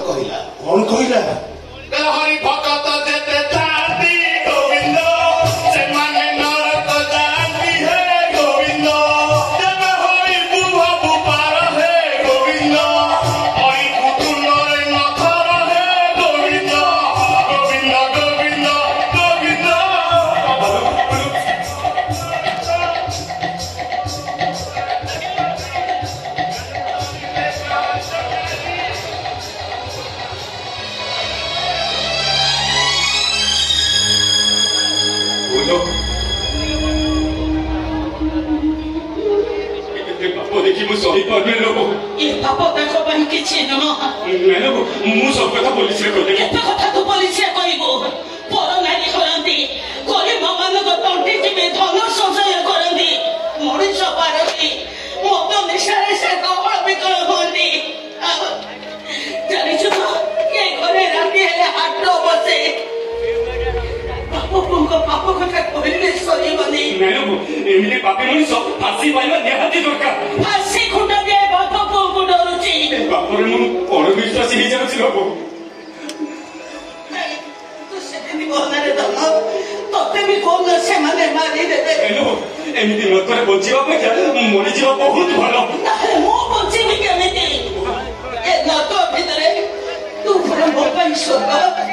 कहला कौन कहला हरि भगत जेते जाती गोविंद से माने नरक जाती है गोविंद जब हरि बुआ बुपार है गोविंद हरि पुतुलरे नथर है गोविंद गोविंद गोविंद गोविंद देखी मु सही पाने लोग ये पाप देखो बन किछि न मैं लोग मु सब कथा पुलिस रे कहले केते कथा तू पुलिस रे कहबो पर नानी करंती कोली भगवान को तंटी टिपे धन संचय करंती मଣିଷ पारती मत निशारे से कपड़ बिकल होंती जानिछु तो ये घरे राती हेले हाट बसे पाप कथा कहले सरी बनी मैं लोग एमिने पापी मनी सब फांसी पाइबा निहाती दरकार फांसी खुंटा दे बाप को डरुची बापरे मु और विश्वास ही जाउछि लोग तू सेदिन कोनारे दम तोते भी कोन से माने मारी देबे हेलो एमिति न करे बचिबा पे मरि जीवा बहुत भलो ताहे मो बचिबी केमिति ए न तो भितरे तू पुरा मोबाइल स्वर्ग